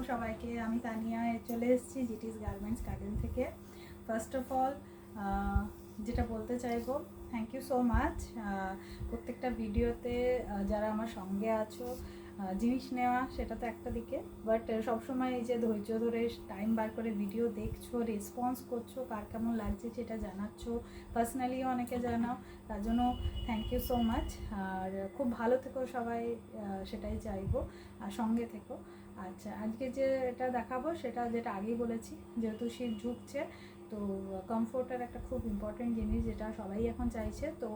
সবাইকে। আমি তানিয়া চলে এসেছি জিটিস গার্মেন্টস গার্ডেন থেকে। ফার্স্ট অফ অল যেটা বলতে চাইবো, থ্যাংক ইউ সো মাচ প্রত্যেকটা ভিডিওতে যারা আমার সঙ্গে আছো। জিনিস নেওয়া সেটা তো একটা দিকে, বাট সবসময় এই যে ধৈর্য ধরে টাইম বার করে ভিডিও দেখছো, রেসপন্স করছো, কার কেমন লাগছে সেটা জানাচ্ছ, পার্সোনালিও অনেকে জানাও, তার জন্য থ্যাংক ইউ সো মাচ। আর খুব ভালো থেকো সবাই, সেটাই চাইবো, আর সঙ্গে থেকো। আচ্ছা, আজকে যে এটা দেখাবো সেটা যেটা আগেই বলেছি, যেহেতু শীত ঝুঁকছে, তো কমফোর্টার একটা খুব ইম্পর্টেন্ট জিনিস যেটা সবাই এখন চাইছে। তো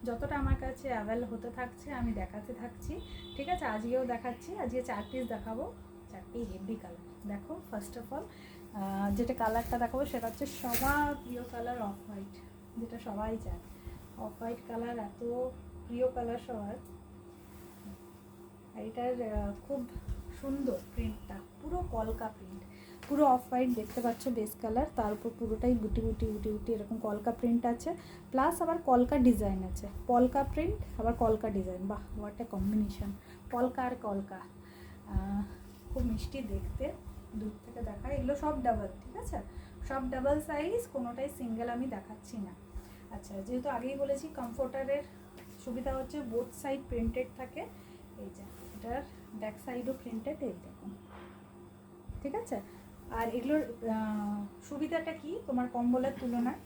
যতটা আমার কাছে অ্যাভেল হতে থাকছে আমি দেখাতে থাকছি, ঠিক আছে? আজকেও দেখাচ্ছি, আজকে 4 পিস দেখাবো, 4টি হেভি কালার। দেখো, ফার্স্ট অফ অল যেটা কালারটা দেখাবো সেটা হচ্ছে সবার প্রিয় কালার অফ হোয়াইট, যেটা সবাই চায়। অফ হোয়াইট কালার এত প্রিয় কালার সবার। এটার খুব সুন্দর প্রিন্টটা, পুরো কলকা প্রিন্ট, পুরো অফ হোয়াইট দেখতে পাচ্ছ বেস কালার, তার উপর পুরোটাই গুটি গুটি গুটি গুটি এরকম কলকা প্রিন্ট আছে, প্লাস আবার কলকা ডিজাইন আছে। পলকা প্রিন্ট আবার কলকা ডিজাইন, বাহ হোয়াট এ কম্বিনেশন! পলকা আর কলকা, খুব মিষ্টি দেখতে। দূর থেকে দেখা, এগুলো সব ডাবল, ঠিক আছে? সব ডাবল সাইজ, কোনোটাই সিঙ্গেল আমি দেখাচ্ছি না। আচ্ছা, যেহেতু আগেই বলেছি কমফোর্টারের সুবিধা হচ্ছে বোথ সাইড প্রিন্টেড থাকে। এই যে এটার ব্যাক সাইডও প্রিন্টেড, এই দেখুন, ঠিক আছে? আর এগুলোর সুবিধাটা কি তোমার কম্বলের তুলনায়,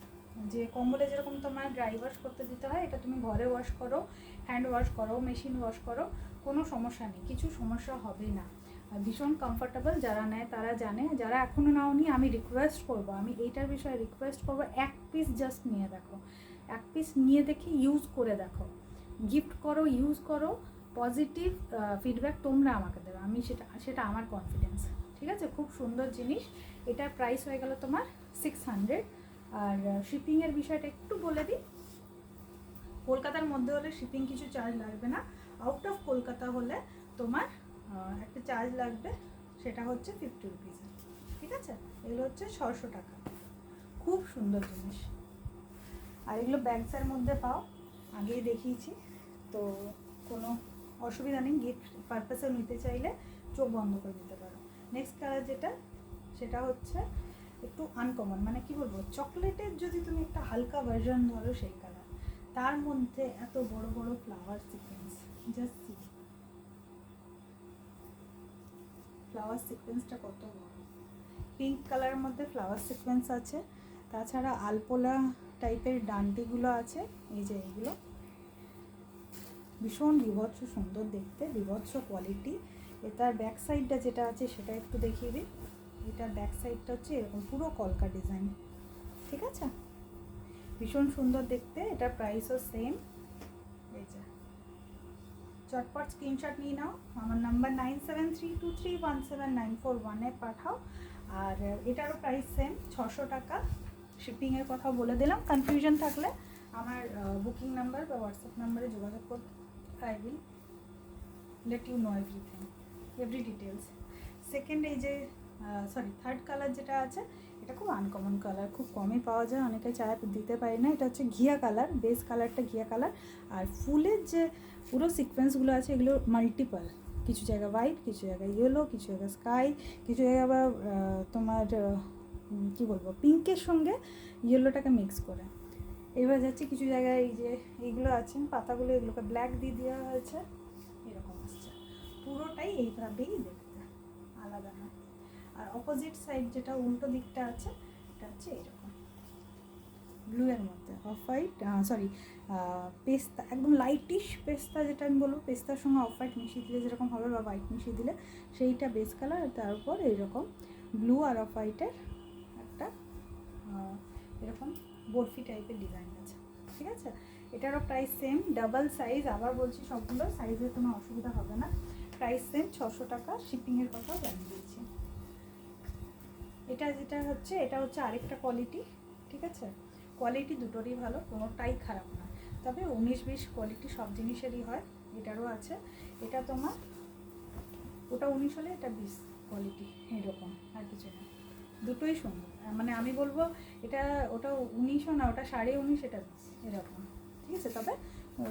যে কম্বলে যেরকম তোমার ড্রাই ওয়াশ করতে দিতে হয়, এটা তুমি ঘরে ওয়াশ করো, হ্যান্ড ওয়াশ করো, মেশিন ওয়াশ করো, কোনো সমস্যা নেই, কিছু সমস্যা হবে না। ভীষণ কমফোর্টেবল, যারা নেয় তারা জানে। যারা এখনও নাওনি, আমি রিকোয়েস্ট করবো, আমি এইটার বিষয়ে রিকোয়েস্ট করবো, এক পিস জাস্ট নিয়ে দেখো, এক পিস নিয়ে দেখে ইউজ করে দেখো, গিফট করো, ইউজ করো, পজিটিভ ফিডব্যাক তোমরা আমাকে দেবে, আমি সেটা আমার কনফিডেন্স, ঠিক আছে? খুব সুন্দর জিনিস। এটার প্রাইস হয়ে গেল তোমার 600। আর শিপিংয়ের বিষয়টা একটু বলে দিই, কলকাতার মধ্যে হলে শিপিং কিছু চার্জ লাগবে না, আউট অফ কলকাতা হলে তোমার একটা চার্জ লাগবে, সেটা হচ্ছে 50 রুপিস, ঠিক আছে? এগুলো হচ্ছে 600 টাকা। খুব সুন্দর জিনিস। আর এগুলো ব্যাগসের মধ্যে পাও, আগেই দেখিয়েছি, তো কোনো অসুবিধা নেই। গিফট পারপাসে নিতে চাইলে চোখ বন্ধ করে দিতে পারো। নেক্সট কালার যেটা, সেটা হচ্ছে একটু আনকমন, মানে কি বলবো, চকলেটের যদি তুমি একটা হালকা ভার্জন ধরো সেই কালার, তার মধ্যে এত বড় বড় flower sequence, just see flower সিকোয়েন্সটা কত বড়। পিঙ্ক কালারের মধ্যে ফ্লাওয়ার সিকোয়েন্স আছে, তাছাড়া আলপোলা টাইপের ডান্ডিগুলো আছে, এই যে এইগুলো ভীষণ বিভৎস সুন্দর দেখতে, বিভৎস কোয়ালিটি। এটার ব্যাক সাইডটা যেটা আছে সেটা একটু দেখিয়ে দিই। এটার ব্যাক সাইডটা হচ্ছে এরকম পুরো কলকা ডিজাইন, ঠিক আছে? ভীষণ সুন্দর দেখতে। এটার প্রাইসও সেম। এই যে চটপট স্ক্রিনশট নিয়ে নাও, আমার নাম্বার 9732317941-এ পাঠাও। আর এটারও প্রাইস সেম, 600 টাকা। শিপিংয়ের কথা বলে দিলাম, কনফিউশন থাকলে আমার বুকিং নাম্বার বা হোয়াটসঅ্যাপ নাম্বারে যোগাযোগ করতে, I will let you know everything, every details. Second, এই যে থার্ড কালার যেটা আছে, এটা খুব আনকমন কালার, খুব কমই পাওয়া যায়, অনেকে চায় দিতে পারি না। এটা হচ্ছে ঘিয়া কালার, বেস কালারটা ঘিয়া কালার। আর ফুলের যে পুরো সিকোয়েন্সগুলো আছে এগুলো মাল্টিপল, কিছু জায়গায় হোয়াইট, কিছু জায়গায় ইয়েলো, কিছু জায়গায় স্কাই, কিছু জায়গায় আবার তোমার কী বলবো, পিঙ্কের সঙ্গে ইয়েলোটাকে মিক্স করে। এবার যাচ্ছে কিছু জায়গায় এই যে এইগুলো আছে পাতাগুলো, এগুলোকে ব্ল্যাক দিয়ে দেওয়া হয়েছে, এরকম আসছে। পুরোটাই এইভাবেই দেখতে, আলাদা না। আর অপোজিট সাইড যেটা উল্টো দিকটা আছে, এটা হচ্ছে এরকম ব্লু এর মধ্যে অফ হোয়াইট, সরি পেস্তা, একদম লাইটিশ পেস্তা, যেটা আমি বলবো পেস্তার সঙ্গে অফ হোয়াইট মিশিয়ে দিলে যেরকম হবে, বা হোয়াইট মিশিয়ে দিলে, সেইটা বেস কালার। তার উপর এইরকম ব্লু আর অফ হোয়াইটের একটা এরকম বরফি টাইপের ডিজাইন আছে, ঠিক আছে? এটারও প্রাইস সেম, ডাবল সাইজ, আবার বলছি সবগুলো সাইজের কোনো অসুবিধা হবে না, প্রাইস সেম 600 টাকা। শিপিংয়ের কথাও জানিয়ে দিচ্ছি। যেটা হচ্ছে, এটা হচ্ছে আরেকটা কোয়ালিটি, ঠিক আছে? কোয়ালিটি দুটোরই ভালো, কোনোটাই খারাপ না, তবে 19-20 কোয়ালিটি সব জিনিসেরই হয়, এটারও আছে। এটা তোমার ওটা 19 হলে এটা 20 কোয়ালিটি, এরকম, আর কিছু না। দুটোই সুন্দর, মানে আমি বলবো এটা, ওটা 19ও না, ওটা 19.5, এটা 20, এরকম, ঠিক আছে? তবে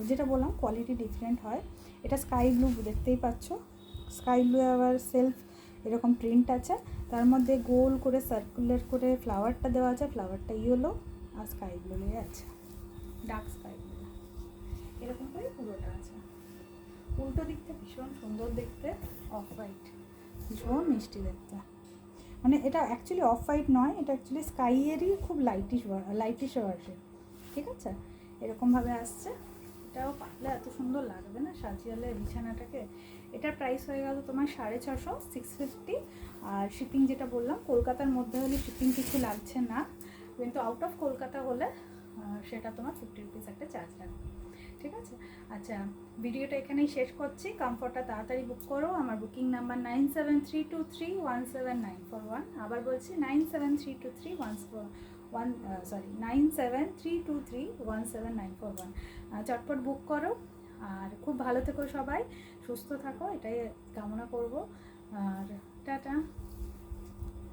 যেটা বললাম কোয়ালিটি ডিফারেন্ট হয়। এটা স্কাই ব্লু দেখতেই পাচ্ছ, স্কাই ব্লু আবার সেলফ এরকম প্রিন্ট আছে, তার মধ্যে গোল করে সার্কুলার করে ফ্লাওয়ারটা দেওয়া আছে, ফ্লাওয়ারটা ইয়েলো আর স্কাই ব্লু আছে, ডার্ক স্কাই ব্লু, এরকম করে পুরোটা আছে। উল্টো দিকটা ভীষণ সুন্দর দেখতে, অফ হোয়াইট, ভীষণ মিষ্টি দেখতে। মানে এটা অ্যাকচুয়ালি অফ হোয়াইট নয়, এটা অ্যাকচুয়ালি স্কাইয়েরই খুব লাইটিশ ভার্সন, ঠিক আছে? এরকমভাবে আসছে। এটাও পাতলে এত সুন্দর লাগবে না সাজিয়ালে বিছানাটাকে। এটার প্রাইস হয়ে গেল তোমার 650, 650। আর শিপিং যেটা বললাম, কলকাতার মধ্যে হলে শিপিং কিছু লাগছে না, কিন্তু আউট অফ কলকাতা হলে সেটা তোমার 50 রুপিস একটা চার্জ লাগবে, ঠিক আছে? আচ্ছা, ভিডিওটা এখানেই শেষ করছি। কমফর্টটা তাড়াতাড়ি বুক করো। আমার বুকিং নাম্বার 9732317941। আবার বলছি 9732317941। চটপট বুক করো। আর খুব ভালো থেকো সবাই, সুস্থ থাকো, এটাই কামনা করব। আর টাটা।